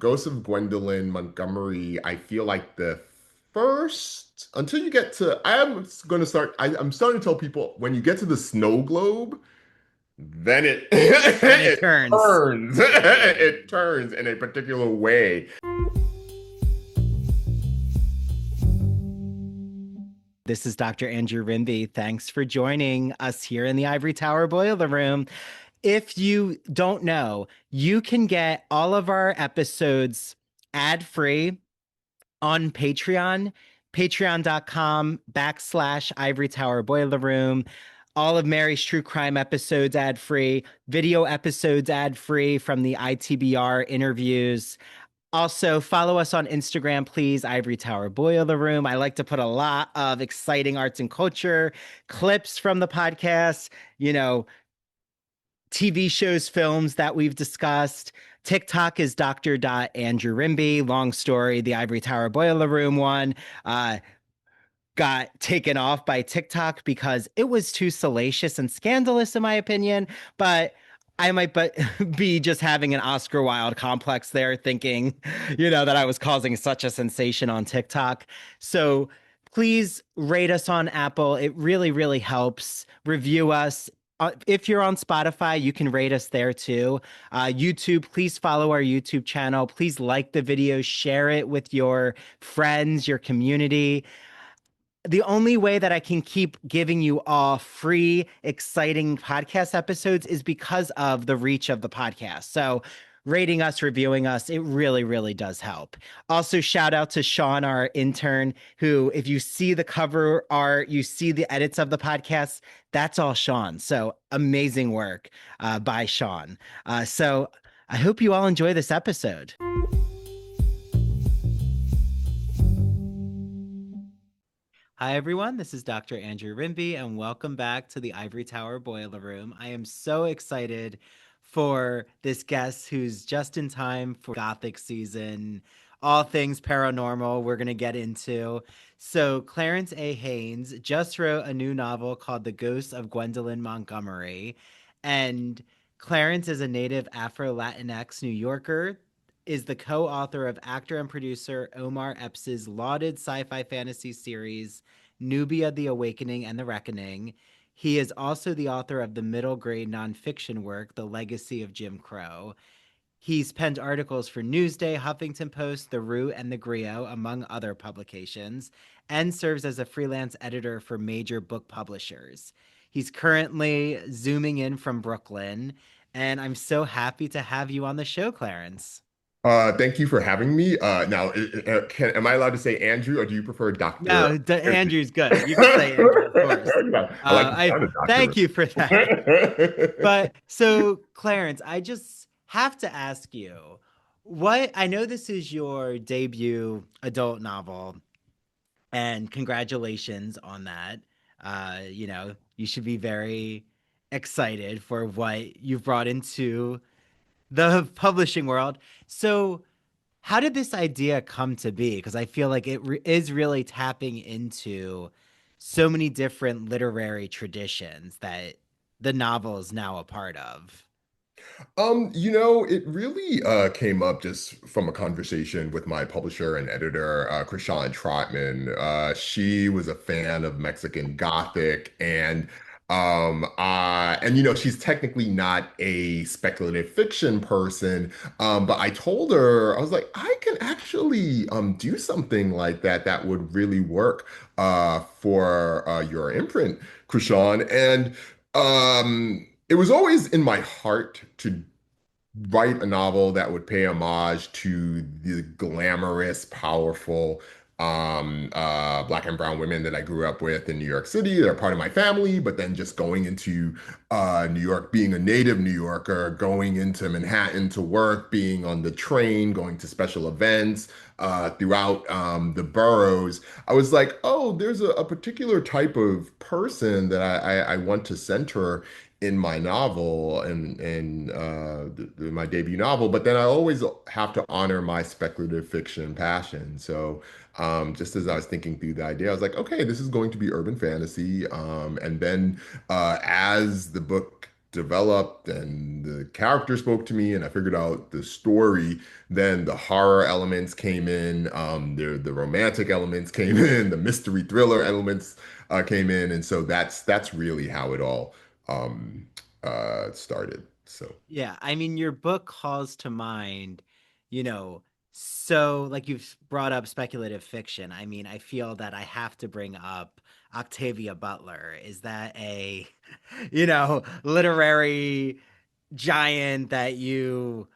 Ghosts of Gwendolyn Montgomery, I feel like the first, until you get to, I'm starting to tell people when you get to the snow globe, then it, Then it it turns. turns. It turns in a particular way. This is Dr. Andrew Rimby. Thanks for joining us here in the Ivory Tower Boiler Room. If you don't know, you can get all of our episodes ad-free on Patreon, patreon.com/Ivory Tower Boiler Room. All of Mary's true crime episodes ad-free, video episodes ad-free from the ITBR interviews. Also, follow us on Instagram, please. Ivory Tower Boiler Room. I like to put a lot of exciting arts and culture clips from the podcast, you know, TV shows, films that we've discussed. TikTok is Dr. Andrew Rimby. Long story, the Ivory Tower Boiler Room one got taken off by TikTok because it was too salacious and scandalous, in my opinion. But I might be just having an Oscar Wilde complex there, thinking, that I was causing such a sensation on TikTok. So please rate us on Apple. It really, really helps. Review us. If you're on Spotify, you can rate us there too. YouTube, please follow our YouTube channel. Please like the video, share it with your friends, your community. The only way that I can keep giving you all free, exciting podcast episodes is because of the reach of the podcast. So, rating us, reviewing us, it really, really does help. Also, shout out to Sean, our intern, who, if you see the cover art, you see the edits of the podcast, that's all Sean. So, amazing work by Sean. So, I hope you all enjoy this episode. Hi, everyone. This is Dr. Andrew Rimby, and welcome back to the Ivory Tower Boiler Room. I am so excited for this guest who's just in time for Gothic season, all things paranormal we're going to get into. So, Clarence A. Haynes just wrote a new novel called The Ghosts of Gwendolyn Montgomery. And Clarence is a native Afro Latinx New Yorker, is the co-author of actor and producer Omar Epps' lauded sci-fi fantasy series Nubia: The Awakening and the Reckoning. He is also the author of the middle grade nonfiction work The Legacy of Jim Crow. He's penned articles for Newsday, Huffington Post, The Root, and The Griot, among other publications, and serves as a freelance editor for major book publishers. He's currently zooming in from Brooklyn, and I'm so happy to have you on the show, Clarence. Thank you for having me. Now, am I allowed to say Andrew, or do you prefer Doctor? No, Andrew's good. You can say Andrew, of course. Yeah, I like the I sound of thank Doctor. you for that. But so, Clarence, I just have to ask you, what I know this is your debut adult novel, and congratulations on that. You should be very excited for what you've brought into the publishing world. So, how did this idea come to be? Because I feel like is really tapping into so many different literary traditions that the novel is now a part of. It really came up just from a conversation with my publisher and editor, Krishan Trotman. She was a fan of Mexican Gothic, and she's technically not a speculative fiction person. But I told her, I was like, I can actually do something like that that would really work for your imprint, Krishan. And it was always in my heart to write a novel that would pay homage to the glamorous, powerful black and brown women that I grew up with in New York City. They're part of my family, but then just going into New York, being a native New Yorker, going into Manhattan to work, being on the train, going to special events throughout the boroughs, I was like, oh, there's a particular type of person that I want to center in my novel and my debut novel, but then I always have to honor my speculative fiction passion. So just as I was thinking through the idea, I was like, okay, this is going to be urban fantasy. And then as the book developed and the character spoke to me and I figured out the story, then the horror elements came in, the romantic elements came in, the mystery thriller elements came in, and so that's really how it all um, started. So Yeah, I mean, your book calls to mind, you know, so like you've brought up speculative fiction. I mean, I feel that I have to bring up Octavia Butler. Is that a, literary giant that you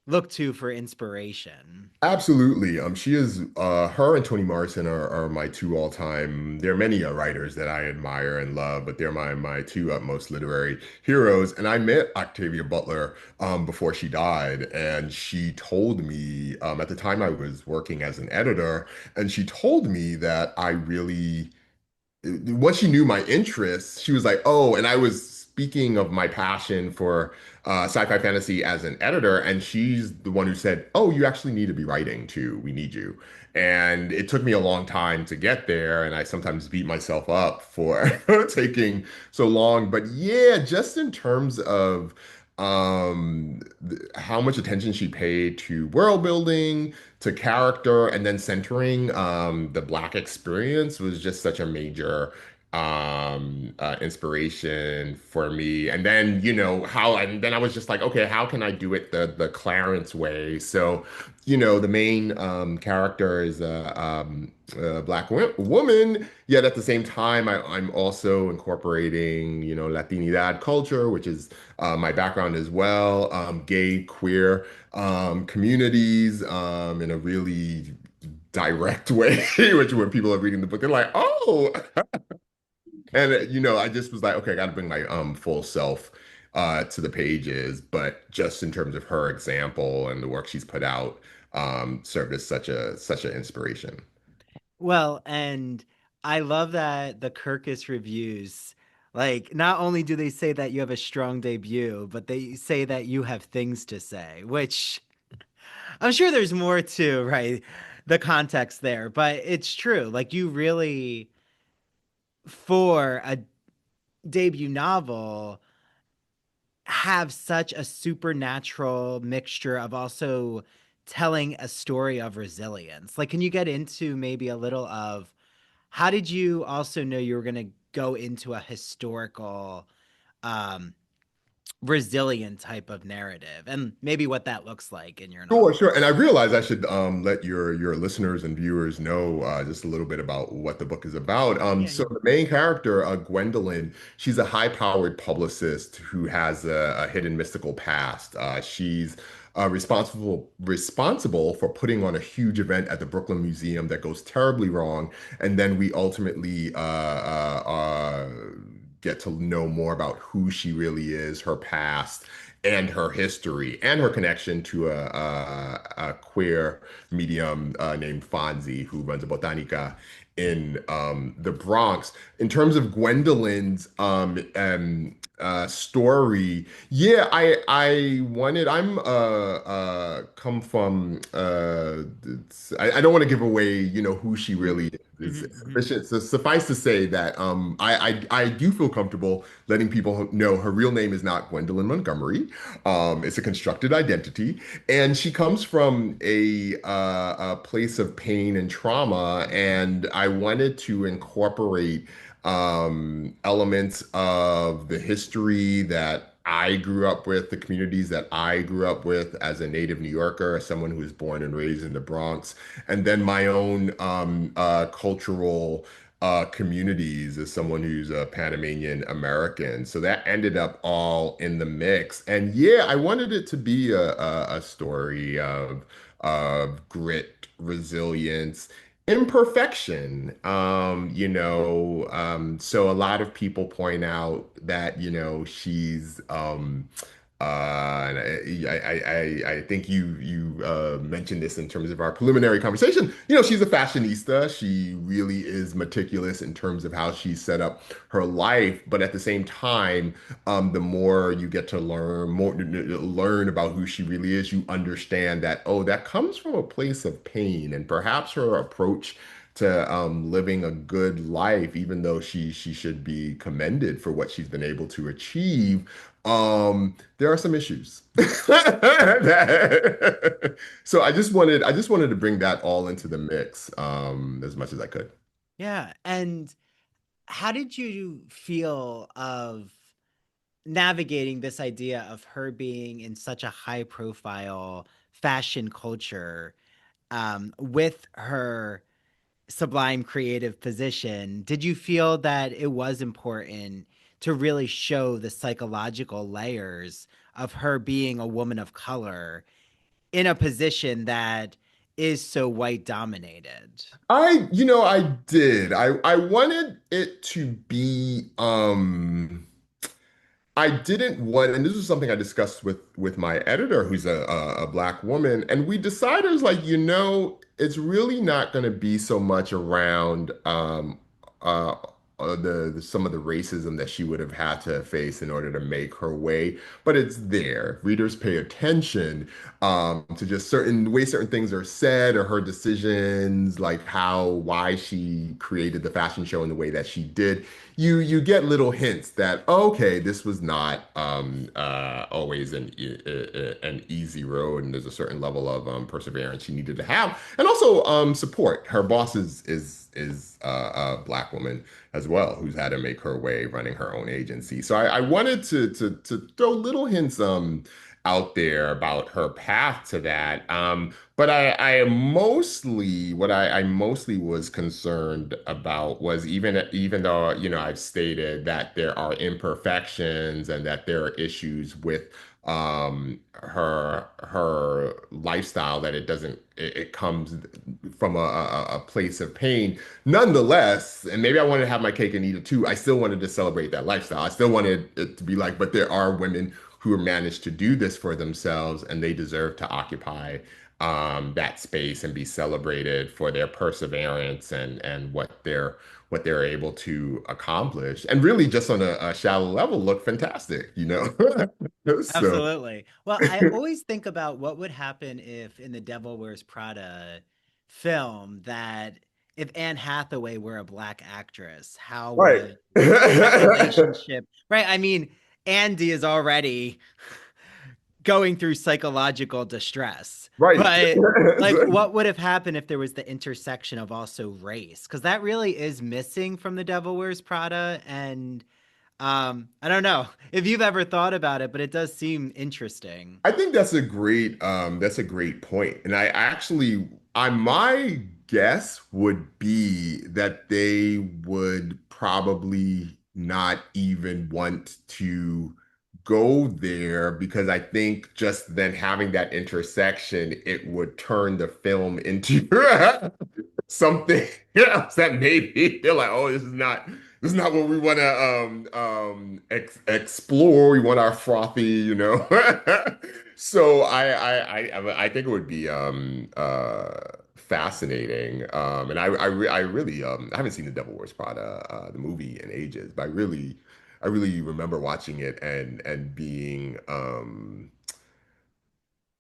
look to for inspiration? absolutely. She is her and Toni Morrison are my two all-time. There are many writers that I admire and love, but they're my two utmost literary heroes. And I met Octavia Butler before she died, and she told me at the time I was working as an editor, and she told me that I really once she knew my interests, she was like, "Oh," and I was speaking of my passion for sci-fi fantasy as an editor, and she's the one who said, "Oh, you actually need to be writing too. We need you." And it took me a long time to get there, and I sometimes beat myself up for taking so long. But yeah, just in terms of how much attention she paid to world building, to character, and then centering the Black experience was just such a major inspiration for me. And then, and then I was just like, okay, how can I do it the Clarence way? So, the main character is a Black woman, yet at the same time, I'm also incorporating, Latinidad culture, which is my background as well, gay, queer communities in a really direct way, which when people are reading the book, they're like, oh, and I just was like, okay, I got to bring my full self to the pages, but just in terms of her example and the work she's put out, served as such an inspiration. Well, and I love that the Kirkus reviews, like, not only do they say that you have a strong debut, but they say that you have things to say, which I'm sure there's more to, right? The context there, but it's true. Like, you really, for a debut novel, have such a supernatural mixture of also telling a story of resilience. Like, can you get into maybe a little of how did you also know you were going to go into a historical, um, resilient type of narrative and maybe what that looks like in your Sure, novel? sure. And I realize I should let your listeners and viewers know just a little bit about what the book is about. Yeah, So yeah. the main character, Gwendolyn, she's a high-powered publicist who has a hidden mystical past. She's responsible for putting on a huge event at the Brooklyn Museum that goes terribly wrong, and then we ultimately get to know more about who she really is, her past and her history and her connection to a queer medium named Fonzie who runs a botanica in the Bronx. In terms of Gwendolyn's story, yeah, I'm come from I don't want to give away, who she really is. Hmm, It's hmm. sufficient. So suffice to say that I do feel comfortable letting people know her real name is not Gwendolyn Montgomery. It's a constructed identity, and she comes from a place of pain and trauma. And I wanted to incorporate elements of the history that I grew up with, the communities that I grew up with as a native New Yorker, as someone who was born and raised in the Bronx, and then my own cultural communities as someone who's a Panamanian American. So that ended up all in the mix. And yeah, I wanted it to be a story of grit, resilience, imperfection. So a lot of people point out that, she's and I think you mentioned this in terms of our preliminary conversation. She's a fashionista. She really is meticulous in terms of how she set up her life. But at the same time, the more you get to learn about who she really is, you understand that, oh, that comes from a place of pain, and perhaps her approach to living a good life, even though she should be commended for what she's been able to achieve. There are some issues. So I just wanted to bring that all into the mix as much as I could. Yeah. And how did you feel of navigating this idea of her being in such a high profile fashion culture with her sublime creative position? Did you feel that it was important to really show the psychological layers of her being a woman of color in a position that is so white dominated? I did. I wanted it to be I didn't want, and this was something I discussed with my editor, who's a black woman, and we decided, it's like, it's really not going to be so much around uh, some of the racism that she would have had to face in order to make her way, but it's there. Readers pay attention to just certain ways certain things are said, or her decisions, like why she created the fashion show in the way that she did. You get little hints that, okay, this was not always an easy road, and there's a certain level of perseverance she needed to have, and also support. Her boss is a black woman as well, who's had to make her way running her own agency. So I wanted to throw little hints out there about her path to that. But I mostly what I mostly was concerned about was, even though, I've stated that there are imperfections and that there are issues with her lifestyle, that it comes from a place of pain. Nonetheless, and maybe I wanted to have my cake and eat it too, I still wanted to celebrate that lifestyle. I still wanted it to be like, but there are women who have managed to do this for themselves, and they deserve to occupy that space and be celebrated for their perseverance and what they're able to accomplish, and really just on a shallow level look fantastic. So Absolutely. Well, I always think about what would happen if in the Devil Wears Prada film, that if Anne Hathaway were a black actress, how right. would that relationship, right? I mean, Andy is already going through psychological distress, Right. but like what would have happened if there was the intersection of also race? Because that really is missing from the Devil Wears Prada. And I don't know if you've ever thought about it, but it does seem interesting. I think that's a great point. And my guess would be that they would probably not even want to go there, because I think just then having that intersection, it would turn the film into something else that maybe they're like, oh, this is not what we want to explore. We want our frothy. So I think it would be fascinating. And I really I haven't seen The Devil Wears Prada, the movie, in ages, but I really remember watching it and being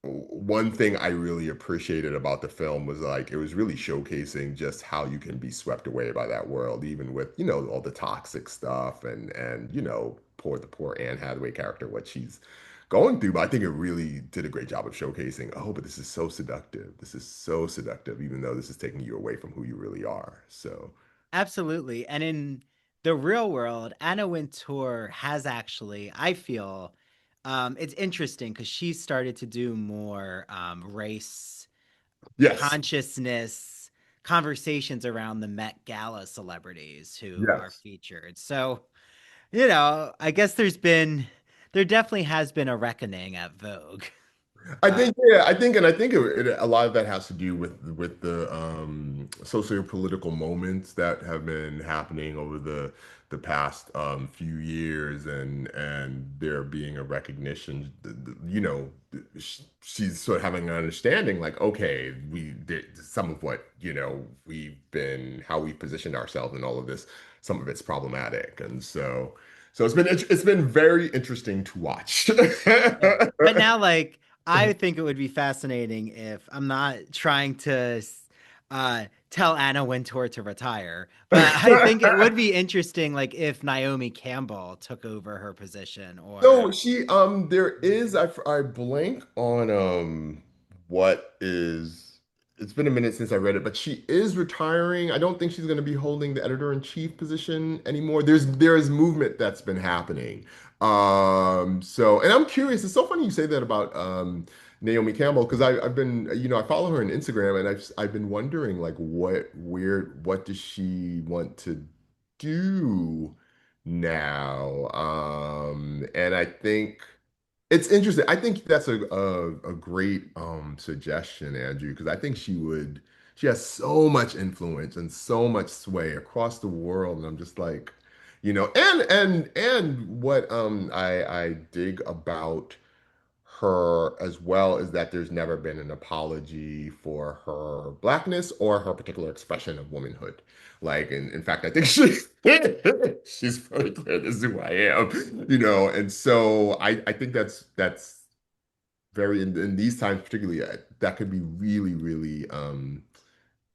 one thing I really appreciated about the film was, like, it was really showcasing just how you can be swept away by that world, even with, all the toxic stuff, and poor Anne Hathaway character, what she's going through. But I think it really did a great job of showcasing, oh, but this is so seductive. This is so seductive, even though this is taking you away from who you really are. So, Absolutely. And in the real world, Anna Wintour has actually, I feel, it's interesting because she started to do more race yes, consciousness conversations around the Met Gala celebrities who are yes. featured. So, I guess there definitely has been a reckoning at Vogue. I Uh, think, yeah, I think a lot of that has to do with the socio-political moments that have been happening over the past few years, and there being a recognition, she's sort of having an understanding, like, okay, some of what, how we've positioned ourselves in all of this, some of it's problematic, and so it's been very interesting to watch. yeah. But now, like, I think it would be fascinating if I'm not trying to tell Anna Wintour to retire. But I think it would be interesting, like if Naomi Campbell took over her position, So or she there is I blank on what is it's been a minute since I read it, but she is retiring. I don't think she's going to be holding the editor-in-chief position anymore. There is movement that's been happening. So and I'm curious, it's so funny you say that about Naomi Campbell because I've been I follow her on Instagram and I've been wondering like what does she want to do now. And I think it's interesting. I think that's a great suggestion, Andrew, because I think she has so much influence and so much sway across the world. And I'm just like, and what I dig about her as well is that there's never been an apology for her blackness or her particular expression of womanhood. Like, in fact, I think she's very clear, this is who I am, and so I think that's very in these times particularly that could be really, really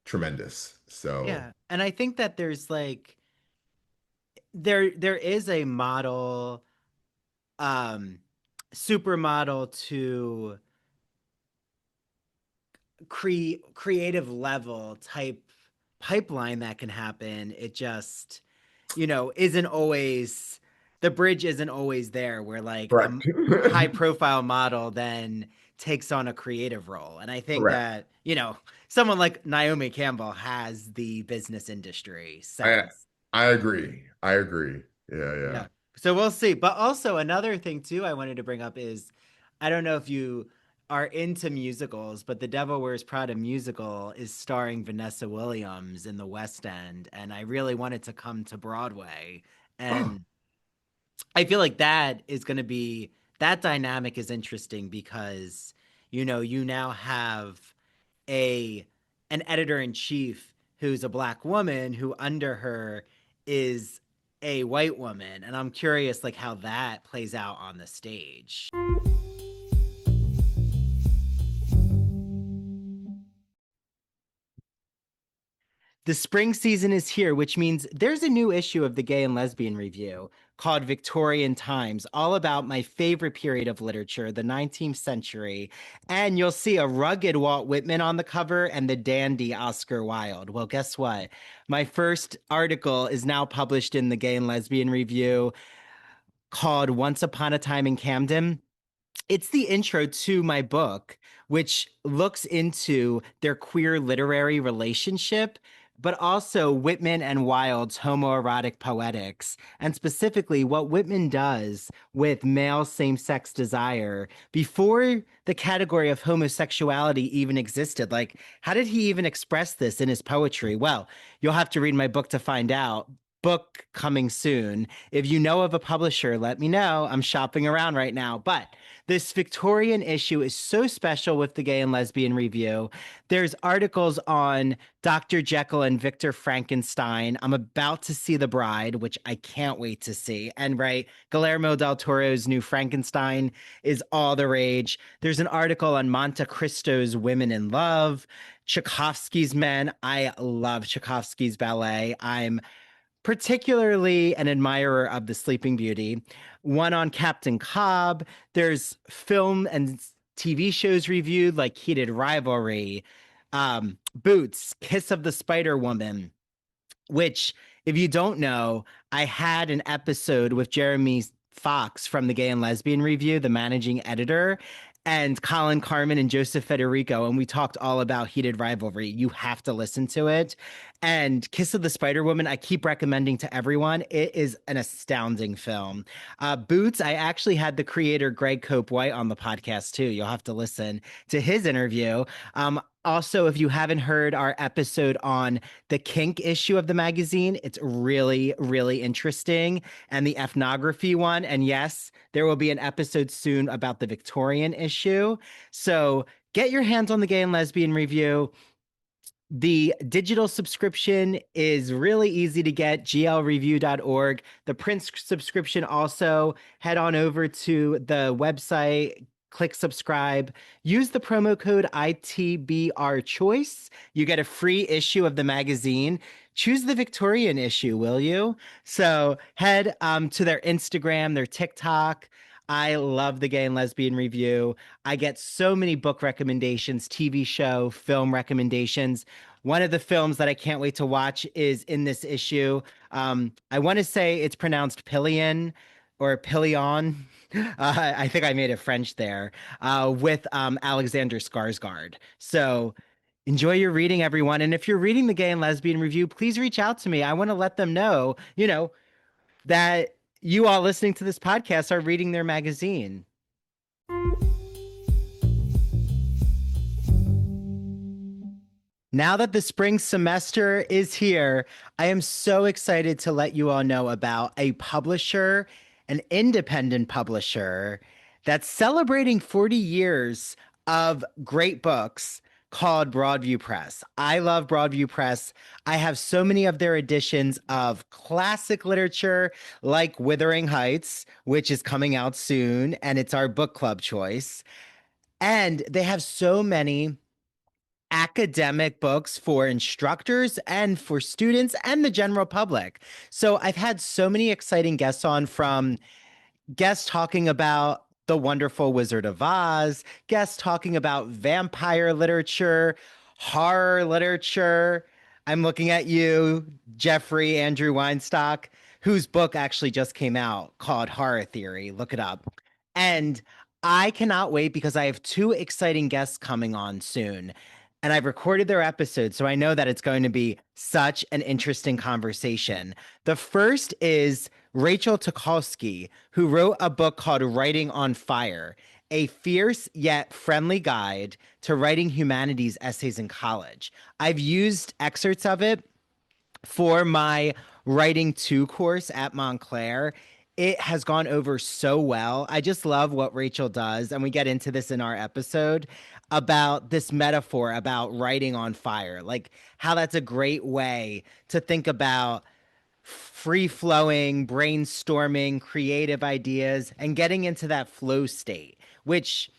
tremendous. So yeah. And I think that there's like there is a model, um, supermodel to creative level type pipeline that can happen. It just, isn't always the bridge isn't always there where like a correct. high profile model then takes on a creative role. And I think Correct. that, someone like Naomi Campbell has the business industry I sense. I agree. I agree. Yeah, yeah. Yeah. So we'll see. But also another thing too I wanted to bring up is I don't know if you are into musicals, but the Devil Wears Prada musical is starring Vanessa Williams in the West End, and I really wanted to come to Broadway. And I feel like that dynamic is interesting because you now have a an editor in chief who's a black woman who under her is a white woman, and I'm curious like how that plays out on the stage. The spring season is here, which means there's a new issue of the Gay and Lesbian Review called Victorian Times, all about my favorite period of literature, the 19th century. And you'll see a rugged Walt Whitman on the cover and the dandy Oscar Wilde. Well, guess what? My first article is now published in the Gay and Lesbian Review called Once Upon a Time in Camden. It's the intro to my book, which looks into their queer literary relationship, but also Whitman and Wilde's homoerotic poetics, and specifically what Whitman does with male same sex desire before the category of homosexuality even existed. Like, how did he even express this in his poetry? Well, you'll have to read my book to find out. Book coming soon. If you know of a publisher, let me know. I'm shopping around right now. But this Victorian issue is so special with the Gay and Lesbian Review. There's articles on Dr. Jekyll and Victor Frankenstein. I'm about to see The Bride, which I can't wait to see. And right, Guillermo del Toro's new Frankenstein is all the rage. There's an article on Monte Cristo's Women in Love, Tchaikovsky's Men. I love Tchaikovsky's ballet. I'm particularly an admirer of The Sleeping Beauty, one on Captain Cobb. There's film and TV shows reviewed like Heated Rivalry, Boots, Kiss of the Spider Woman, which, if you don't know, I had an episode with Jeremy Fox from the Gay and Lesbian Review, the managing editor, and Colin Carmen and Joseph Federico, and we talked all about Heated Rivalry. You have to listen to it. And Kiss of the Spider Woman, I keep recommending to everyone. It is an astounding film. Boots, I actually had the creator Greg Cope White on the podcast too. You'll have to listen to his interview. Also, if you haven't heard our episode on the kink issue of the magazine, it's really, really interesting. And the ethnography one. And yes, there will be an episode soon about the Victorian issue. So get your hands on the Gay and Lesbian Review. The digital subscription is really easy to get, glreview.org. The print subscription also, head on over to the website, click subscribe, use the promo code ITBR Choice. You get a free issue of the magazine. Choose the Victorian issue, will you? So head to their Instagram, their TikTok. I love the Gay and Lesbian Review. I get so many book recommendations, TV show, film recommendations. One of the films that I can't wait to watch is in this issue. I want to say it's pronounced Pillion or Pillion. I think I made it French there with Alexander Skarsgård. So enjoy your reading, everyone. And if you're reading the Gay and Lesbian Review, please reach out to me. I want to let them know, that you all listening to this podcast are reading their magazine. Now that the spring semester is here, I am so excited to let you all know about a publisher, an independent publisher that's celebrating 40 years of great books called Broadview Press. I love Broadview Press. I have so many of their editions of classic literature like Wuthering Heights, which is coming out soon, and it's our book club choice. And they have so many academic books for instructors and for students and the general public. So I've had so many exciting guests on, from guests talking about The Wonderful Wizard of Oz, guests talking about vampire literature, horror literature. I'm looking at you, Jeffrey Andrew Weinstock, whose book actually just came out called Horror Theory. Look it up. And I cannot wait because I have two exciting guests coming on soon. And I've recorded their episode, so I know that it's going to be such an interesting conversation. The first is Rachel Tukolsky, who wrote a book called Writing on Fire, a fierce yet friendly guide to writing humanities essays in college. I've used excerpts of it for my Writing 2 course at Montclair. It has gone over so well. I just love what Rachel does. And we get into this in our episode about this metaphor about writing on fire, like how that's a great way to think about free flowing, brainstorming, creative ideas, and getting into that flow state, which,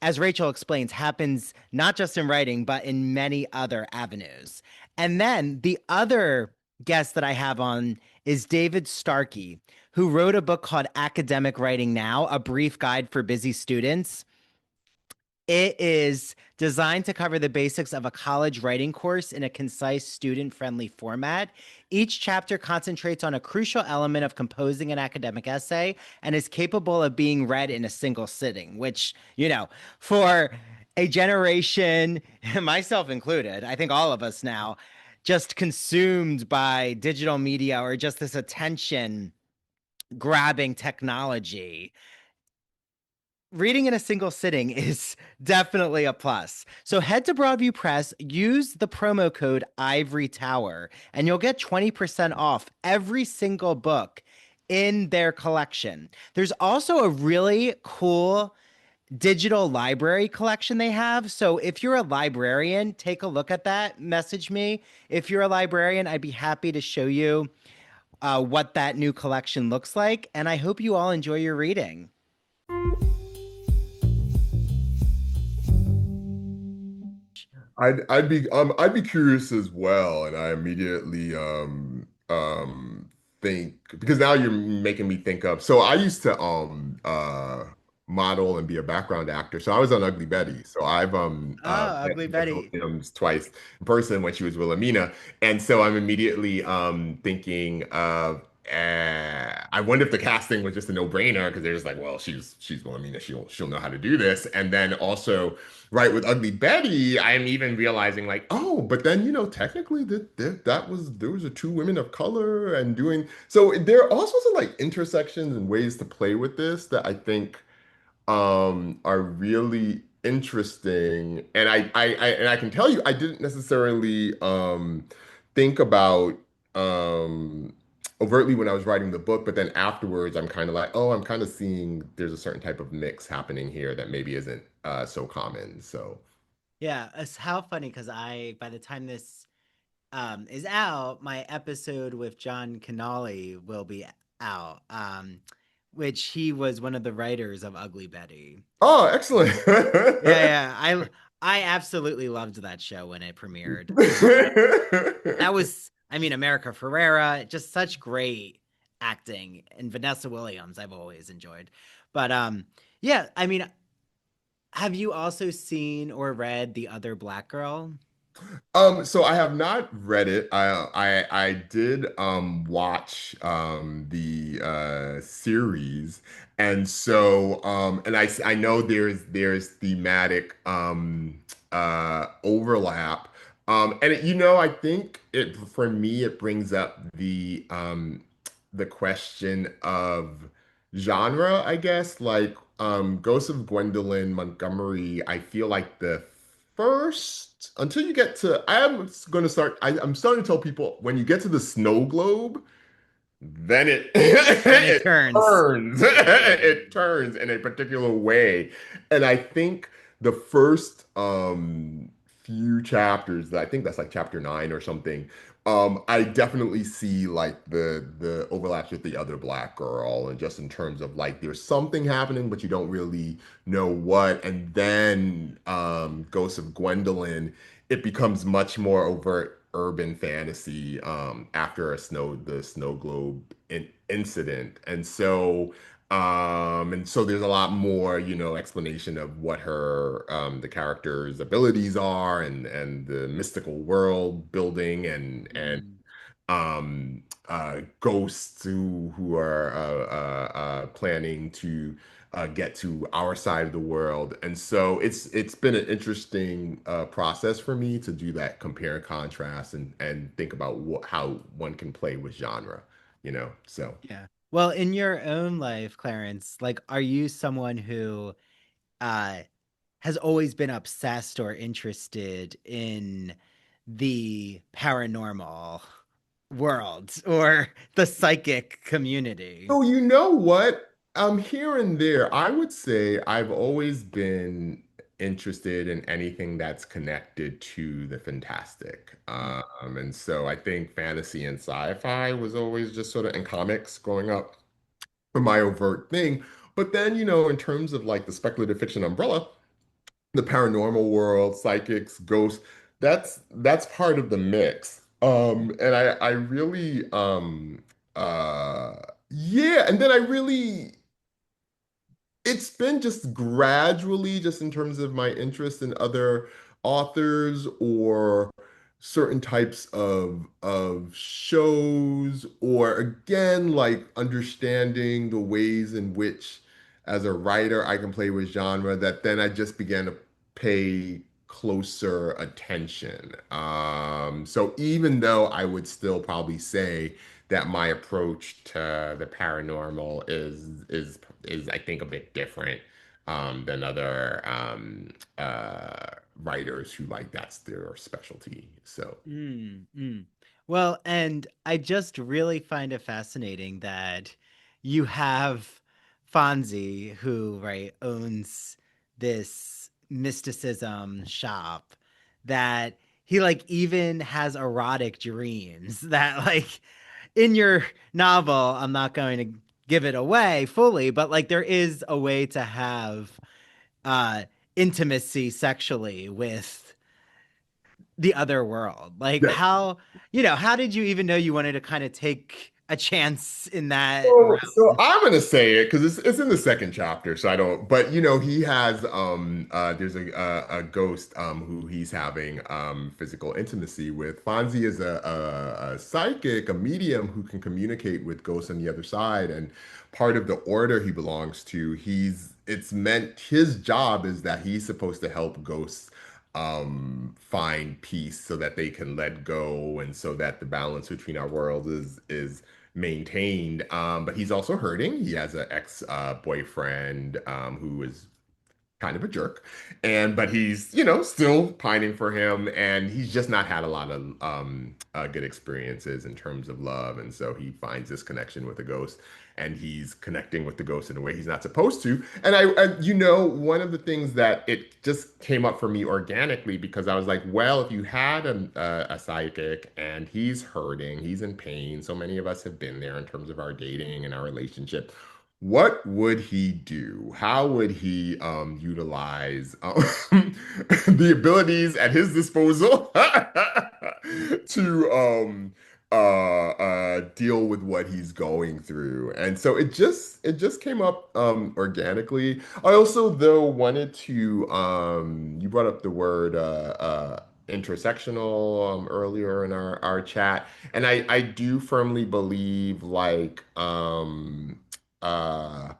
as Rachel explains, happens not just in writing, but in many other avenues. And then the other guest that I have on is David Starkey, who wrote a book called Academic Writing Now, a brief guide for busy students. It is designed to cover the basics of a college writing course in a concise, student friendly format. Each chapter concentrates on a crucial element of composing an academic essay and is capable of being read in a single sitting, which, for a generation, myself included, I think all of us now, just consumed by digital media or just this attention grabbing technology, reading in a single sitting is definitely a plus. So head to Broadview Press, use the promo code Ivory Tower, and you'll get 20% off every single book in their collection. There's also a really cool digital library collection they have. So if you're a librarian, take a look at that. Message me. If you're a librarian, I'd be happy to show you what that new collection looks like. And I hope you all enjoy your reading. I'd be curious as well, and I immediately think, because now you're making me think of, so I used to model and be a background actor. So I was on Ugly Betty. So I've Oh, met Ugly Rebecca Betty. Williams twice in person when she was Wilhelmina. And so I'm immediately thinking of, I wonder if the casting was just a no-brainer, because they're just like, well, she's Wilhelmina, she'll know how to do this. And then also, right, with Ugly Betty, I'm even realizing like, oh, but then technically there was a two women of color and doing, so there are all sorts of like intersections and ways to play with this that I think are really interesting. And I can tell you, I didn't necessarily think about overtly when I was writing the book, but then afterwards, I'm kind of like, oh, I'm kind of seeing there's a certain type of mix happening here that maybe isn't so common. So. Yeah, it's how funny because by the time this is out, my episode with John Canali will be out. which he was one of the writers of Ugly Betty. Oh, excellent. Yeah, yeah. I absolutely loved that show when it premiered. That was, I mean, America Ferrera, just such great acting, and Vanessa Williams I've always enjoyed. But yeah, I mean, have you also seen or read The Other Black Girl? So I have not read it. I did watch the series, and so and I know there's thematic overlap. And I think it for me it brings up the question of genre, I guess. Like Ghosts of Gwendolyn Montgomery, I feel like the first until you get to I'm starting to tell people when you get to the snow globe, then it Then it it turns. turns. Yeah. It turns in a particular way. And I think the first few chapters, I think that's like chapter 9 or something, I definitely see like the overlaps with the other black girl, and just in terms of like there's something happening, but you don't really know what. And then Ghosts of Gwendolyn, it becomes much more overt urban fantasy after the snow globe incident. And so there's a lot more, explanation of what her the character's abilities are, and the mystical world building, and Mm. ghosts who are planning to get to our side of the world. And so it's been an interesting process for me to do that compare and contrast, and think about how one can play with genre, so. Yeah. Well, in your own life, Clarence, like, are you someone who uh has always been obsessed or interested in the paranormal world or the psychic community? So you know what? Here and there, I would say I've always been interested in anything that's connected to the fantastic. Mm. And so I think fantasy and sci-fi was always just sort of in comics growing up for my overt thing. But then, in terms of like the speculative fiction umbrella, the paranormal world, psychics, ghosts, that's part of the mix. And I really uh yeah, and then I really it's been just gradually, just in terms of my interest in other authors or certain types of shows, or again, like understanding the ways in which, as a writer, I can play with genre, that then I just began to pay closer attention. So even though I would still probably say that my approach to the paranormal is I think a bit different than other writers who like that's their specialty. So Mm, mm. Well, and I just really find it fascinating that you have Fonzie, who, right, owns this mysticism shop, that he like even has erotic dreams that like in your novel, I'm not going to give it away fully, but like there is a way to have uh intimacy sexually with the other world. Like yeah. how did you even know you wanted to kind of take a chance in that So realm? I'm gonna say it because it's in the second chapter, so I don't. But he has there's a ghost who he's having physical intimacy with. Fonzie is a psychic, a medium who can communicate with ghosts on the other side, and part of the order he belongs to, it's meant his job is that he's supposed to help ghosts find peace so that they can let go, and so that the balance between our worlds is maintained. But he's also hurting. He has an ex boyfriend who is kind of a jerk, but he's still pining for him, and he's just not had a lot of good experiences in terms of love, and so he finds this connection with the ghost, and he's connecting with the ghost in a way he's not supposed to. And one of the things that it just came up for me organically, because I was like, well, if you had a psychic and he's hurting, he's in pain, so many of us have been there in terms of our dating and our relationship, What would he do? How would he utilize the abilities at his disposal to deal with what he's going through? And so it just came up organically. I also though wanted to you brought up the word intersectional earlier in our chat, and I do firmly believe like uh,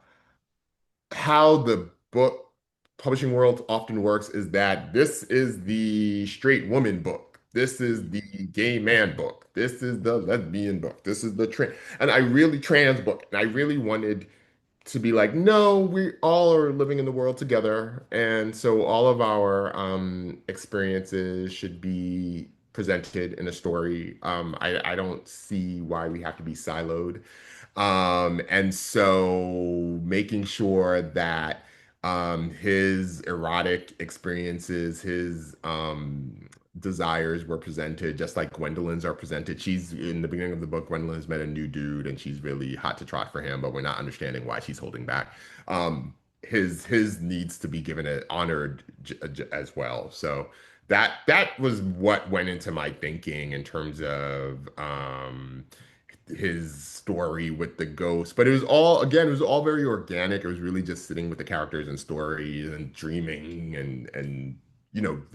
how the book publishing world often works is that this is the straight woman book. This is the gay man book. This is the lesbian book. This is the trans book. And I really wanted to be like, no, we all are living in the world together. And so all of our experiences should be presented in a story. I don't see why we have to be siloed. And so making sure that his erotic experiences, his desires were presented just like Gwendolyn's are presented. She's in the beginning of the book, Gwendolyn's met a new dude and she's really hot to trot for him, but we're not understanding why she's holding back. His needs to be given it honored as well. So that was what went into my thinking in terms of his story with the ghost. But it was all, again, it was all very organic. It was really just sitting with the characters and stories and dreaming and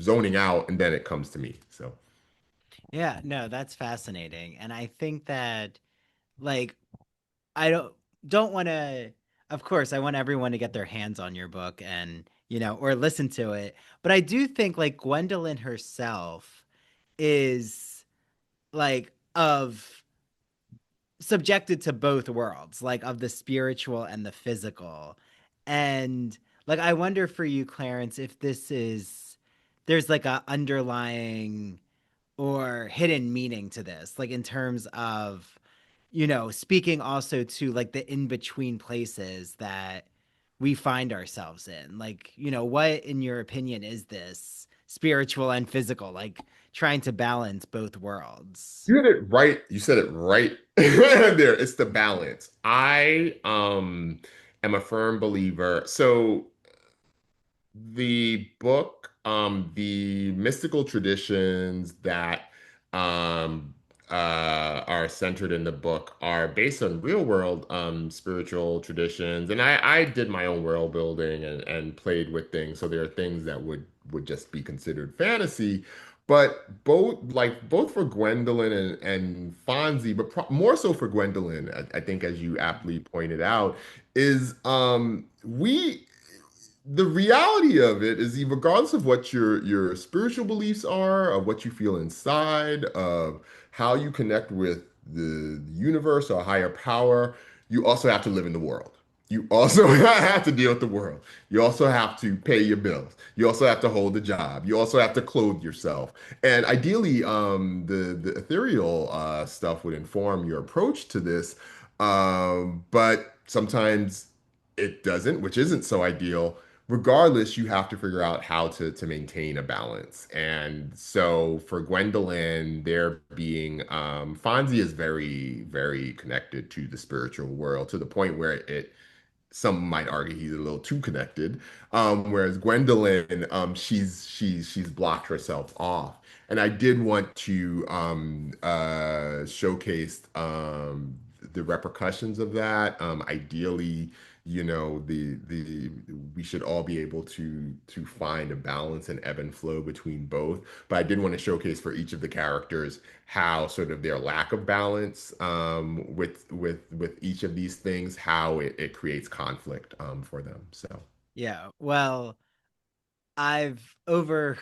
zoning out, and then it comes to me. So Yeah, no, that's fascinating. And I think that like I don't want to of course I want everyone to get their hands on your book and, or listen to it. But I do think like Gwendolyn herself is like of subjected to both worlds, like of the spiritual and the physical. And like I wonder for you, Clarence, if there's like a underlying or hidden meaning to this, like in terms of, speaking also to like the in between places that we find ourselves in. Like, what in your opinion is this spiritual and physical, like trying to balance both worlds? you did it right. You said it right there. It's the balance. I am a firm believer. So the book, the mystical traditions that um, are centered in the book are based on real world spiritual traditions. And I did my own world building and played with things. So there are things that would just be considered fantasy. But both for Gwendolyn and Fonzie, but more so for Gwendolyn, I think, as you aptly pointed out, is we the reality of it is regardless of what your spiritual beliefs are, of what you feel inside, of how you connect with the universe or higher power, you also have to live in the world. You also have to deal with the world. You also have to pay your bills. You also have to hold a job. You also have to clothe yourself. And ideally, the ethereal stuff would inform your approach to this. But sometimes it doesn't, which isn't so ideal. Regardless, you have to figure out how to maintain a balance. And so for Gwendolyn, there being Fonzie is very, very connected to the spiritual world to the point where it some might argue he's a little too connected. Whereas Gwendolyn, she's blocked herself off. And I did want to showcase the repercussions of that. Ideally, the we should all be able to find a balance and ebb and flow between both. But I did want to showcase for each of the characters how sort of their lack of balance with each of these things, how it creates conflict for them. So Yeah. Well, I've over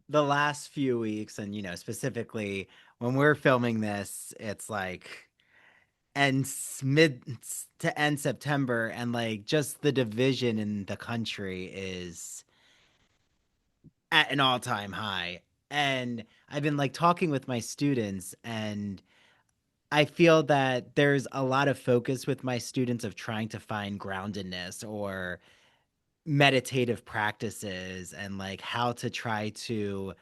the last few weeks and specifically when we're filming this, it's like mid to end September, and like just the division in the country is at an all-time high. And I've been like talking with my students, and I feel that there's a lot of focus with my students of trying to find groundedness or meditative practices and like how to try to,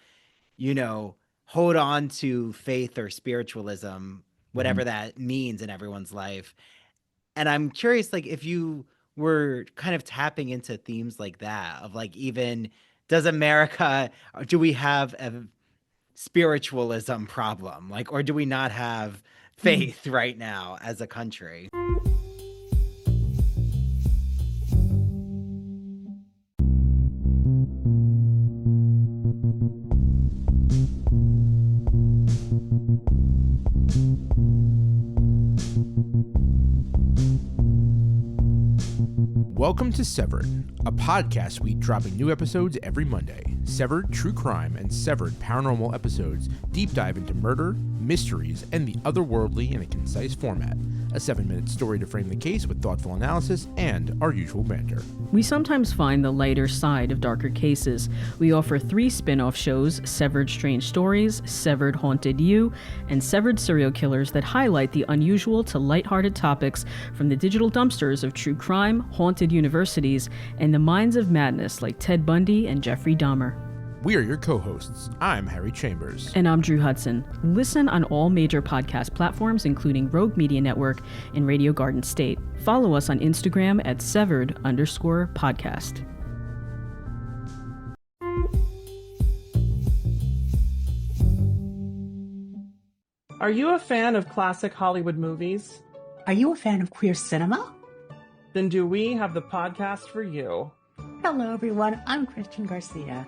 you know, hold on to faith or spiritualism, Mhm. whatever that means in everyone's life. And I'm curious, like, if you were kind of tapping into themes like that, of like, even does America, or do we have a spiritualism problem? Like, or do we not have faith right now as a country? Welcome to Severed, a podcast week dropping new episodes every Monday. Severed True Crime and Severed Paranormal episodes deep dive into murder, mysteries, and the otherworldly in a concise format. A 7-minute story to frame the case with thoughtful analysis and our usual banter. We sometimes find the lighter side of darker cases. We offer 3 spin-off shows, Severed Strange Stories, Severed Haunted You, and Severed Serial Killers that highlight the unusual to lighthearted topics from the digital dumpsters of true crime, haunted universities, and the minds of madness like Ted Bundy and Jeffrey Dahmer. We are your co-hosts. I'm Harry Chambers. And I'm Drew Hudson. Listen on all major podcast platforms, including Rogue Media Network and Radio Garden State. Follow us on Instagram at severed_podcast. Are you a fan of classic Hollywood movies? Are you a fan of queer cinema? Then do we have the podcast for you. Hello, everyone. I'm Christian Garcia.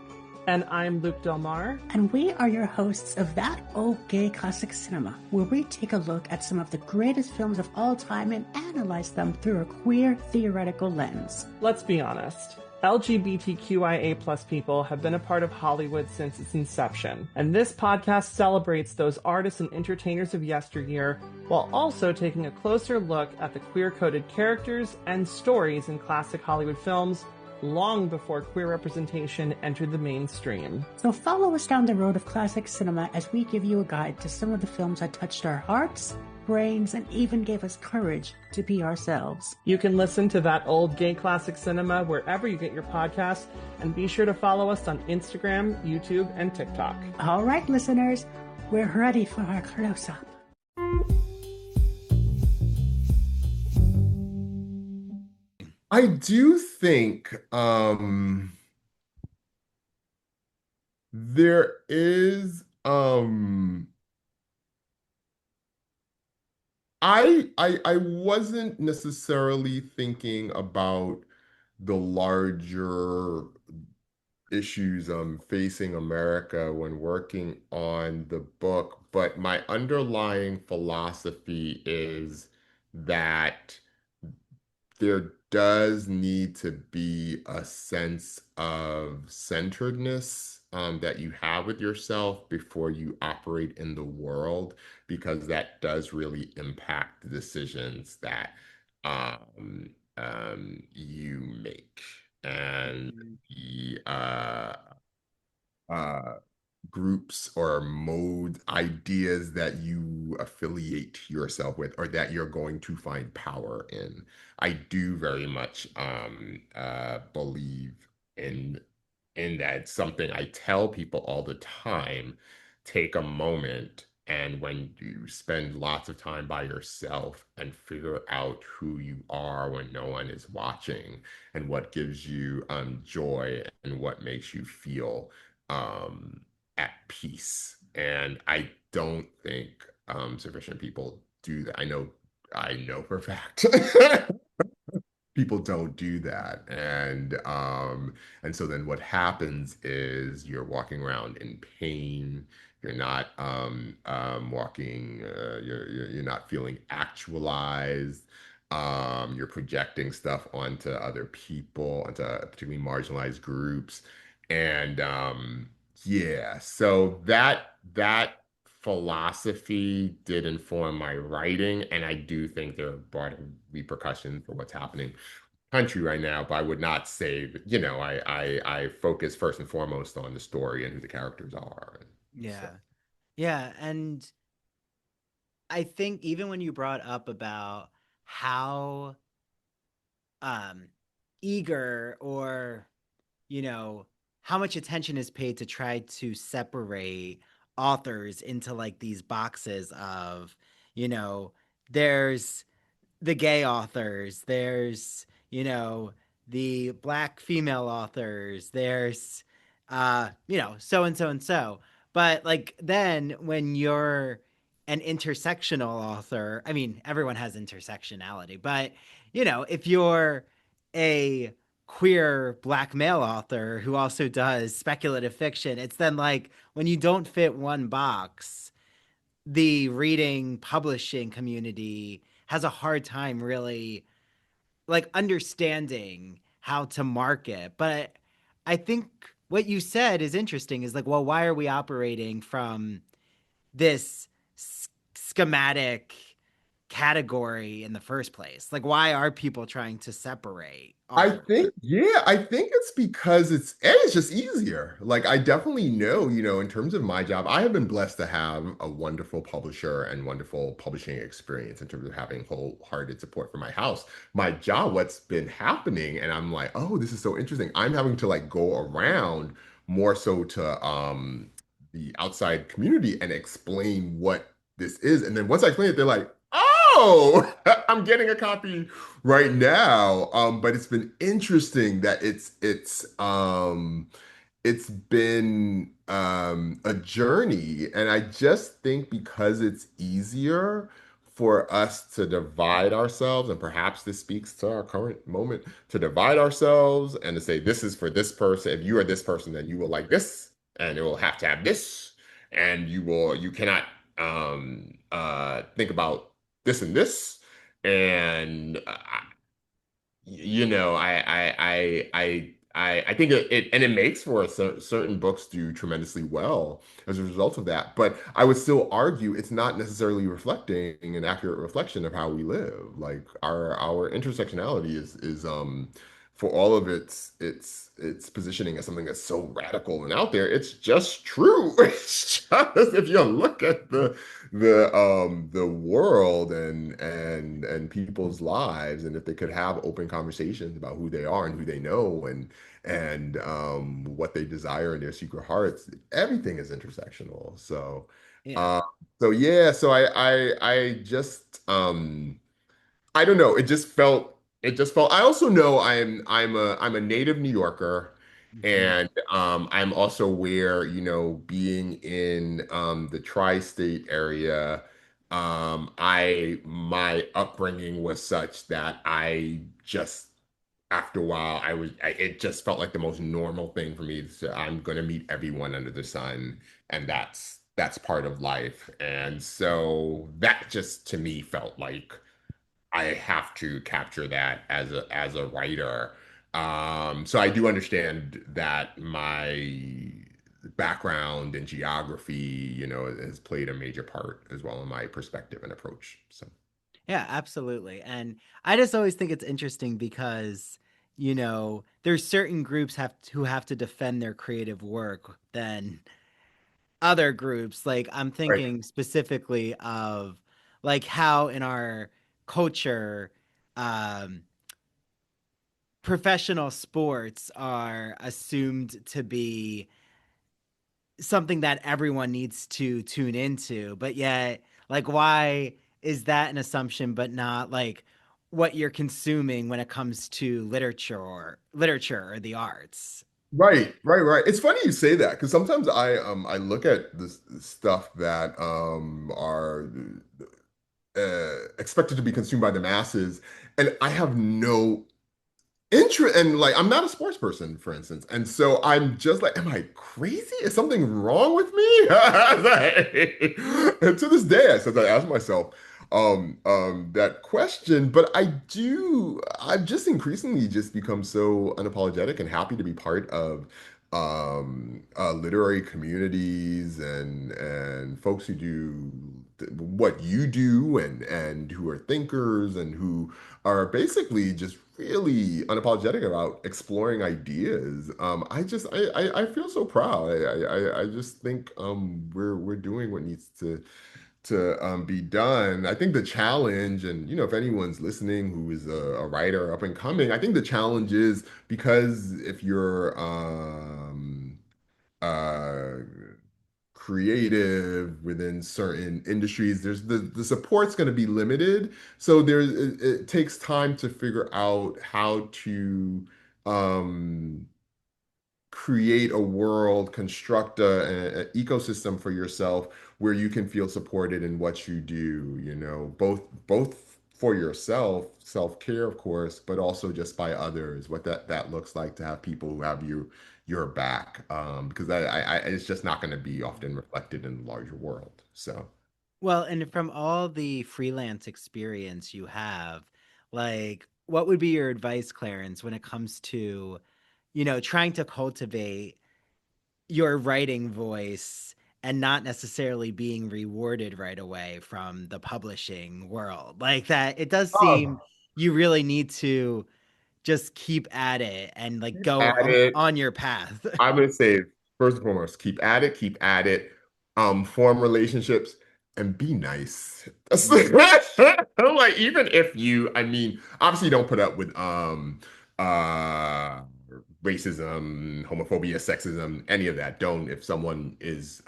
And I'm Luke Del Mar. And we are your hosts of That Old Gay Classic Cinema, where we take a look at some of the greatest films of all time and analyze them through a queer theoretical lens. Let's be honest. LGBTQIA plus people have been a part of Hollywood since its inception, and this podcast celebrates those artists and entertainers of yesteryear while also taking a closer look at the queer-coded characters and stories in classic Hollywood films long before queer representation entered the mainstream. So follow us down the road of classic cinema as we give you a guide to some of the films that touched our hearts, brains, and even gave us courage to be ourselves. You can listen to That Old Gay Classic Cinema wherever you get your podcasts, and be sure to follow us on Instagram, YouTube, and TikTok. All right, listeners, we're ready for our close-up. I do think there is I wasn't necessarily thinking about the larger issues facing America when working on the book, but my underlying philosophy is that there does need to be a sense of centeredness that you have with yourself before you operate in the world, because that does really impact the decisions that you make. And the uh, groups or mode ideas that you affiliate yourself with or that you're going to find power in. I do very much believe in that. Something I tell people all the time: take a moment, and when you spend lots of time by yourself and figure out who you are when no one is watching, and what gives you joy and what makes you feel um, at peace. And I don't think sufficient people do that. I know for a fact people don't do that. And so then what happens is you're walking around in pain. You're not walking, you're not feeling actualized. You're projecting stuff onto other people, onto particularly marginalized groups. And yeah, so that philosophy did inform my writing, and I do think there are broader repercussions for what's happening country right now, but I would not say that, I focus first and foremost on the story and who the characters are. So Yeah. Yeah. And I think even when you brought up about how um eager, or you know how much attention is paid to try to separate authors into like these boxes of, you know there's the gay authors, there's, the black female authors, there's, so and so and so. But like then when you're an intersectional author, I mean, everyone has intersectionality, but if you're a queer black male author who also does speculative fiction, it's then like when you don't fit one box, the reading publishing community has a hard time really like understanding how to market. But I think what you said is interesting is like, well, why are we operating from this schematic category in the first place? Like, why are people trying to separate I authors? think, yeah, I think it's because it's just easier. Like I definitely know, in terms of my job, I have been blessed to have a wonderful publisher and wonderful publishing experience in terms of having wholehearted support for my house. My job, what's been happening, and I'm like, oh, this is so interesting. I'm having to like go around more so to the outside community and explain what this is. And then once I explain it, they're like, oh, I'm getting a copy right now. But it's been interesting that it's been a journey, and I just think because it's easier for us to divide ourselves, and perhaps this speaks to our current moment, to divide ourselves and to say this is for this person. If you are this person, then you will like this, and it will have to have this, and you cannot think about this and this. And I think it makes for certain books do tremendously well as a result of that. But I would still argue it's not necessarily reflecting an accurate reflection of how we live. Like our intersectionality is for all of its positioning as something that's so radical and out there, it's just true. It's just if you look at the world and people's lives, and if they could have open conversations about who they are and who they know and what they desire in their secret hearts, everything is intersectional. So Yeah. uh so yeah, so I just I don't know. It just felt I also know I'm a native New Yorker, Mhm. and I'm also aware, being in the tri-state area, I my upbringing was such that I just after a while it just felt like the most normal thing for me to I'm going to meet everyone under the sun, and that's part of life. And so that just to me felt like I have to capture that as a writer. So I do understand that my background in geography, has played a major part as well in my perspective and approach. So Yeah, absolutely. And I just always think it's interesting because, there's certain groups who have to defend their creative work than other groups. Like I'm right. thinking specifically of like how in our culture, um, professional sports are assumed to be something that everyone needs to tune into, but yet, like, why is that an assumption, but not like what you're consuming when it comes to literature or the arts? Right, right, right. It's funny you say that because sometimes I look at this stuff that are expected to be consumed by the masses, and I have no interest. And like I'm not a sports person, for instance, and so I'm just like, am I crazy? Is something wrong with me? Like, and to this day I ask myself that question. But I've just increasingly just become so unapologetic and happy to be part of literary communities and folks who do what you do, and who are thinkers and who are basically just really unapologetic about exploring ideas. I feel so proud. I just think we're doing what needs to be done. I think the challenge, and if anyone's listening who is a writer up and coming, I think the challenge is because if you're uh creative within certain industries, there's the support's going to be limited. So it takes time to figure out how to um, create a world, construct a ecosystem for yourself where you can feel supported in what you do, both for yourself, self-care, of course, but also just by others, what that looks like to have people who have your back. Because it's just not going to be often reflected in the larger world. So, Well, and from all the freelance experience you have, like, what would be your advice, Clarence, when it comes to, trying to cultivate your writing voice and not necessarily being rewarded right away from the publishing world? Like that, it does seem oh, you really need to just keep at it and like keep go at it. on your path. I would say first and foremost, keep at it, form relationships and be nice. Like even if I mean, obviously don't put up with uh racism, homophobia, sexism, any of that. Don't if someone is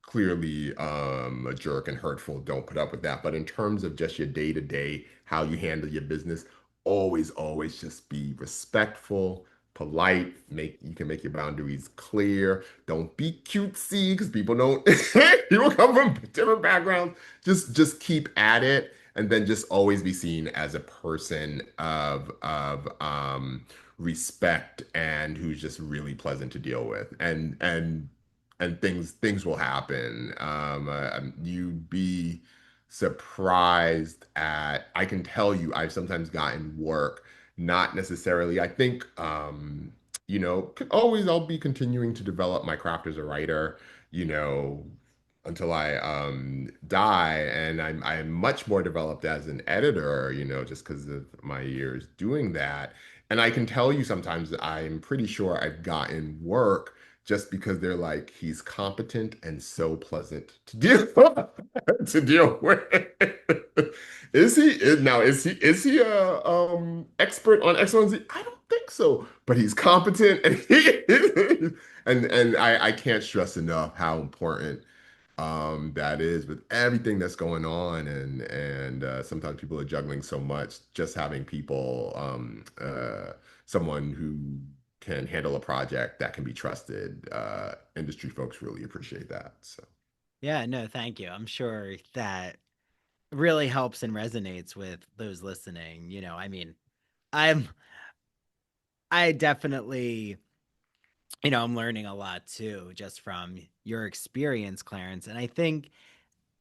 clearly a jerk and hurtful, don't put up with that. But in terms of just your day to day, how you handle your business, always just be respectful, polite, you can make your boundaries clear. Don't be cutesy because people don't people come from different backgrounds. Just keep at it and then just always be seen as a person of respect and who's just really pleasant to deal with. And things will happen. You'd be surprised at, I can tell you, I've sometimes gotten work, not necessarily, I think, always I'll be continuing to develop my craft as a writer, you know, until I die. And I'm much more developed as an editor, just because of my years doing that. And I can tell you sometimes that I'm pretty sure I've gotten work just because they're like, he's competent and so pleasant to deal to deal with. Is he a expert on X, Y, and Z? I don't think so, but he's competent and I can't stress enough how important that is with everything that's going on and sometimes people are juggling so much. Just having people, someone who can handle a project that can be trusted, industry folks really appreciate that. So Yeah, no, thank you. I'm sure that really helps and resonates with those listening. I mean, I'm I definitely, I'm learning a lot too just from your experience, Clarence. And I think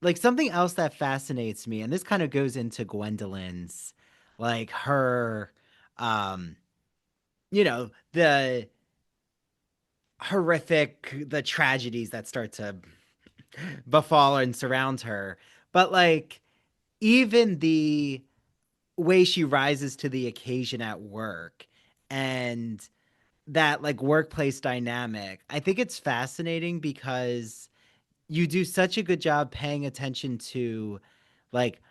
like something else that fascinates me, and this kind of goes into Gwendolyn's, like her, um, the the tragedies that start to befall and surround her. But like even the way she rises to the occasion at work and that like workplace dynamic, I think it's fascinating because you do such a good job paying attention to like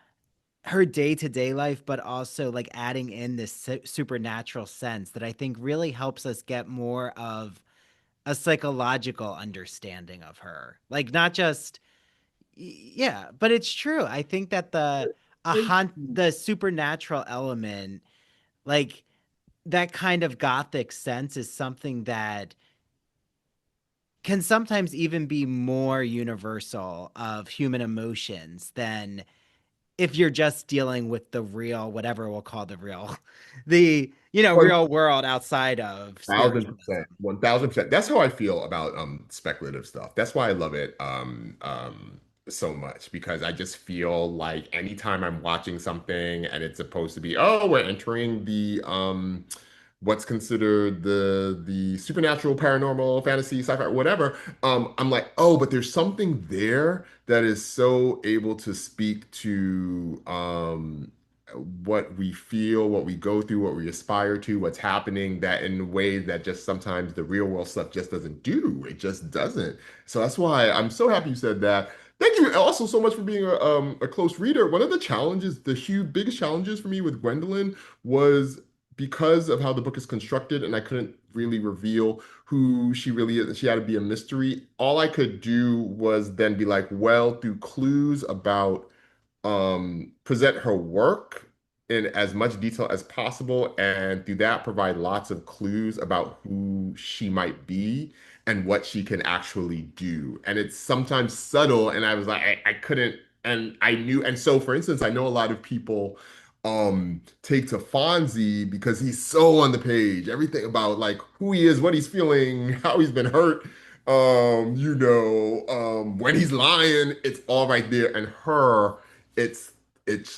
her day-to-day life but also like adding in this supernatural sense that I think really helps us get more of a psychological understanding of her, like not just yeah, but it's true. I think that the supernatural element, like that kind of gothic sense, is something that can sometimes even be more universal of human emotions than if you're just dealing with the real, whatever we'll call the real, the real world outside of spiritualism. 1000%, 1000%. That's how I feel about speculative stuff. That's why I love it so much, because I just feel like anytime I'm watching something and it's supposed to be, oh, we're entering the what's considered the supernatural, paranormal, fantasy, sci-fi, whatever, I'm like, oh, but there's something there that is so able to speak to what we feel, what we go through, what we aspire to, what's happening, that in a way that just sometimes the real world stuff just doesn't do. It just doesn't. So that's why I'm so happy you said that. Thank you also so much for being a close reader. One of the challenges, the huge biggest challenges for me with Gwendolyn was because of how the book is constructed, and I couldn't really reveal who she really is. She had to be a mystery. All I could do was then be like, well, through clues about present her work in as much detail as possible, and through that provide lots of clues about who she might be and what she can actually do. And it's sometimes subtle, and I was like, I couldn't, and I knew, and so for instance, I know a lot of people take to Fonzie because he's so on the page, everything about like who he is, what he's feeling, how he's been hurt, when he's lying, it's all right there. And her, it's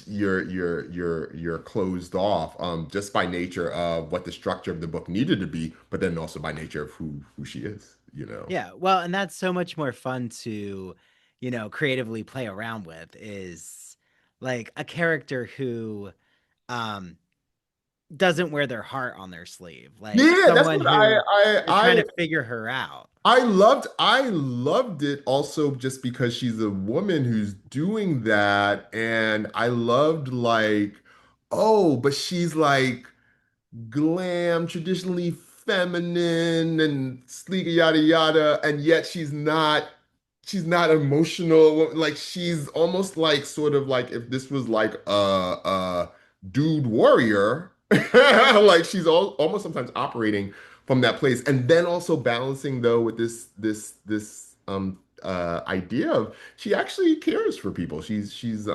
you're closed off just by nature of what the structure of the book needed to be, but then also by nature of who she is, you know. Yeah, well, and that's so much more fun to, creatively play around with is like a character who um doesn't wear their heart on their sleeve. Like Yeah, that's someone what who you're trying to figure her out. I loved it also just because she's a woman who's doing that, and I loved like, oh, but she's like glam, traditionally feminine and sleek, yada yada, and yet she's not emotional. Like she's almost like sort of like if this was like a dude warrior, like she's almost sometimes operating from that place, and then also balancing though with this idea of she actually cares for people. She's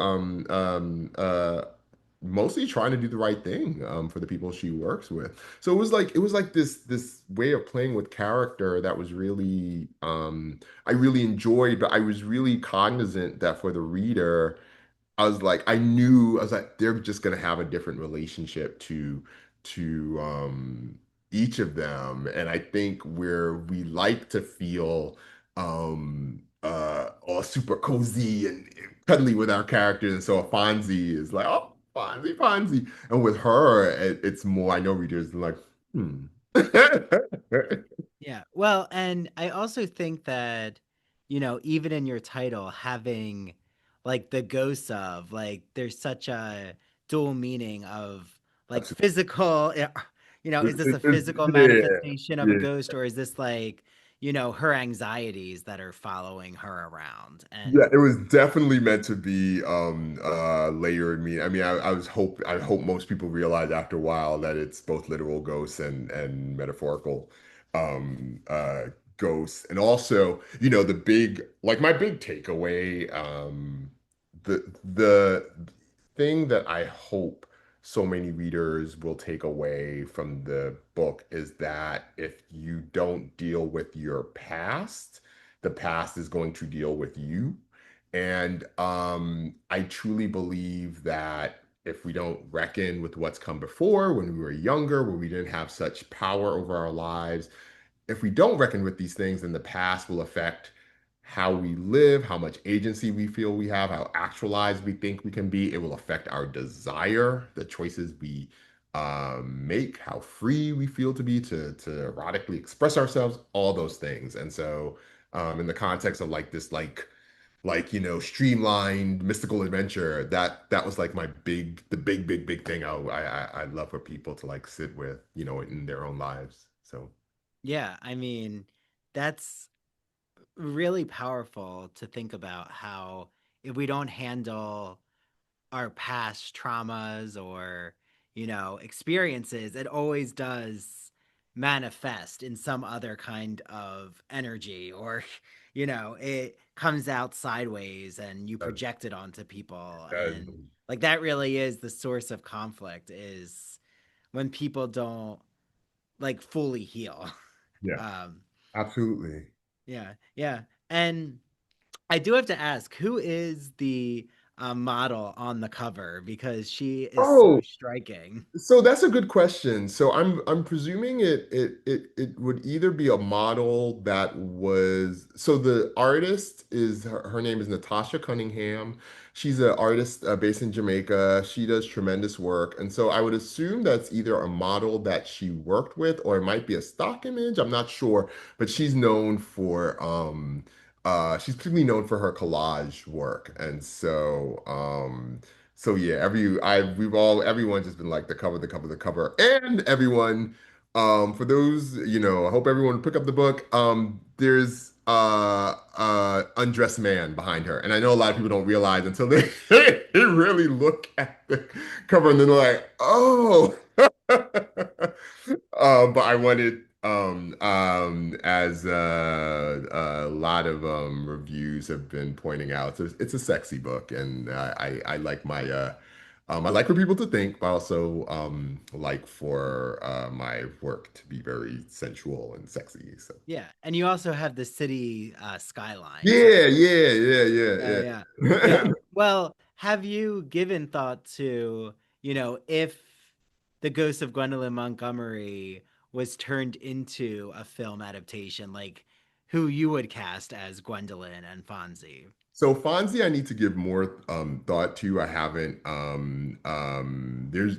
mostly trying to do the right thing for the people she works with. So it was like this way of playing with character that was really I really enjoyed, but I was really cognizant that for the reader, I was like, they're just gonna have a different relationship to each of them. And I think where we like to feel all super cozy and cuddly with our characters. And so Fonzie is like, oh, Fonzie. And with her, it's more, I know readers are like, hmm. Yeah. Well, and I also think that, even in your title, having like the ghosts of, like, there's such a dual meaning of like Absolutely. physical, is this a physical Yeah, manifestation of a yeah. ghost, or is this like, her anxieties that are following her around? Yeah, And it was definitely meant to be layered me. I mean, I hope most people realize after a while that it's both literal ghosts and metaphorical um uh ghosts. And also, the big like my big takeaway, the thing that I hope so many readers will take away from the book is that if you don't deal with your past, the past is going to deal with you. And I truly believe that if we don't reckon with what's come before when we were younger, where we didn't have such power over our lives, if we don't reckon with these things, then the past will affect how we live, how much agency we feel we have, how actualized we think we can be. It will affect our desire, the choices we make, how free we feel to be to erotically express ourselves, all those things. And so, in the context of like this, streamlined mystical adventure, that was like the big thing I love for people to like sit with, in their own lives. So. yeah, I mean, that's really powerful to think about how if we don't handle our past traumas or experiences, it always does manifest in some other kind of energy, or it comes out sideways and you project it onto people, and like that really is the source of conflict, is when people don't like fully heal. Yeah, um absolutely. yeah, yeah. And I do have to ask, who is the model on the cover, because she is so Oh, striking. so that's a good question. So I'm presuming it would either be a model that was so the artist is her name is Natasha Cunningham. She's an artist based in Jamaica. She does tremendous work, and so I would assume that's either a model that she worked with or it might be a stock image. I'm not sure, but she's particularly known for her collage work, and so So yeah, everyone's just been like the cover, the cover, the cover, and everyone. For those, I hope everyone pick up the book. There's undressed man behind her, and I know a lot of people don't realize until they they really look at the cover and then they're like, oh. But I wanted, as a lot of reviews have been pointing out, it's a sexy book, and I like I like for people to think, but also like for my work to be very sensual and sexy. So Yeah, and you also have the city skyline. So yeah, yeah, yeah, yeah, yeah, yeah, yeah. yeah. Well, have you given thought to, if the Ghost of Gwendolyn Montgomery was turned into a film adaptation, like who you would cast as Gwendolyn and Fonzie? So Fonzie, I need to give more thought to. I haven't.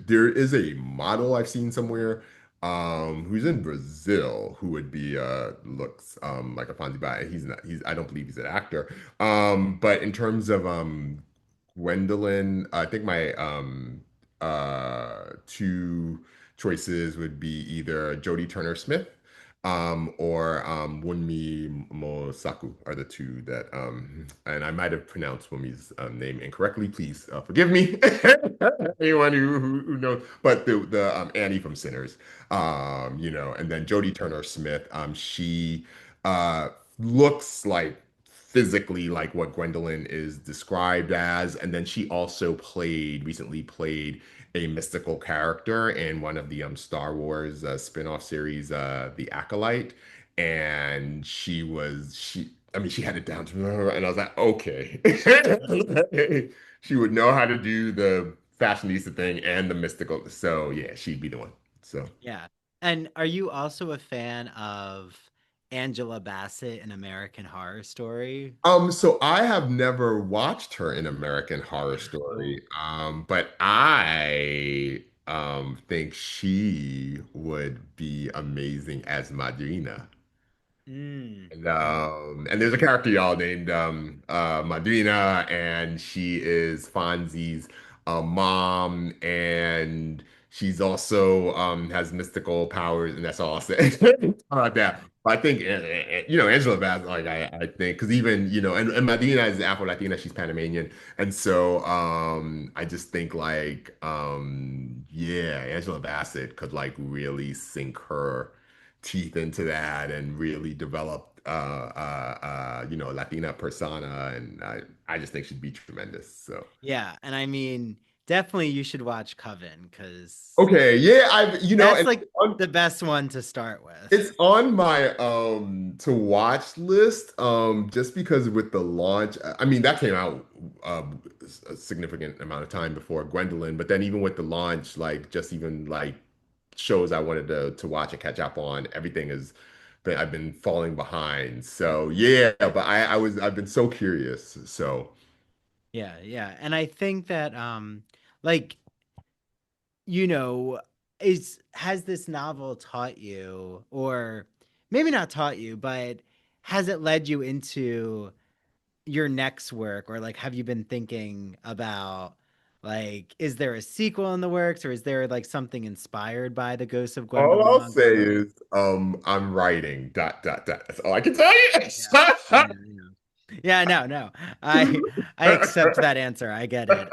There is a model I've seen somewhere who's in Brazil who would be looks like a Fonzie, but he's not. He's I don't believe he's an actor. But in terms of Gwendolyn, I think my two choices would be either Jodie Turner-Smith or Wunmi Mosaku are the two that and I might have pronounced Wunmi's name incorrectly. Please forgive me, anyone who knows. But the Annie from Sinners, and then Jodie Turner-Smith, she looks like physically like what Gwendolyn is described as, and then she also recently played a mystical character in one of the Star Wars spin-off series, The Acolyte, and I mean, she had it down to her, and I was like, okay, she would know how to do the fashionista thing and the mystical, so yeah, she'd be the one. So. Yeah. And are you also a fan of Angela Bassett in American Horror Story? So I have never watched her in American Horror Oh. Story, but I think she would be amazing as Madrina. Mm. And there's a character y'all named Madrina, and she is Fonzie's mom, and she's also has mystical powers, and that's all I'll say about that. But I think Angela Bass, like I think, because even and Madrina is Afro-Latina, she's Panamanian, and so I just think like yeah, Angela Bassett could like really sink her teeth into that and really develop Latina persona, and I just think she'd be tremendous. So Yeah, and I mean, definitely you should watch Coven because okay, yeah, I've that's and like the best one to start with. it's on my to watch list just because with the launch, I mean that came out a significant amount of time before Gwendolyn, but then even with the launch, like just even like shows I wanted to watch and catch up on, everything is I've been falling behind. So yeah, but I've been so curious. So Yeah, yeah. And I think that like you know, is has this novel taught you, or maybe not taught you, but has it led you into your next work, or like have you been thinking about like is there a sequel in the works, or is there like something inspired by the Ghosts of all Gwendolyn I'll say Montgomery? is I'm writing dot dot dot. That's all I can tell Yeah, you. I know, I know. Yeah, no, no. I accept that answer. I get it.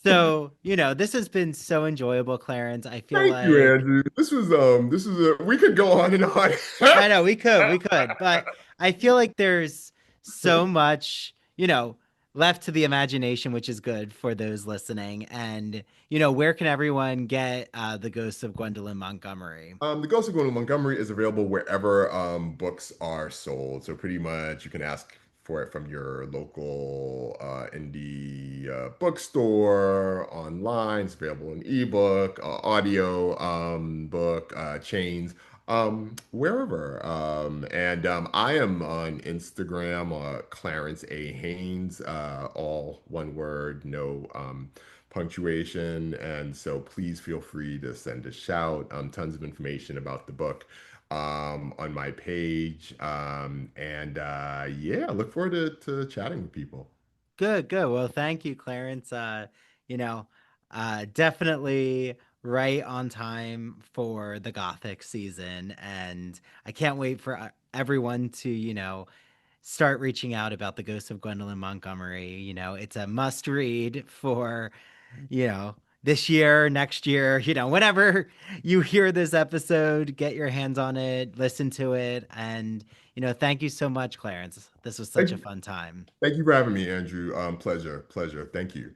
So, this has been so enjoyable, Clarence. I feel Thank you, like Andrew. This is a we could go on and on. I know we could, but I feel like there's so much, left to the imagination, which is good for those listening. And, where can everyone get the Ghosts of Gwendolyn Montgomery? The Ghost of Gwendolyn Montgomery is available wherever books are sold. So pretty much you can ask for it from your local indie bookstore, online. It's available in ebook, audio book, chains, wherever. And I am on Instagram, Clarence A. Haynes, all one word, no punctuation. And so please feel free to send a shout. Tons of information about the book on my page. And yeah, I look forward to chatting with people. Good, good. Well, thank you, Clarence. You know, definitely right on time for the Gothic season, and I can't wait for everyone to, start reaching out about the Ghosts of Gwendolyn Montgomery. It's a must read for, this year, next year, whenever you hear this episode, get your hands on it, listen to it, and, thank you so much, Clarence. This was such Thank a you. fun time. Thank you for having me, Andrew. Pleasure. Thank you.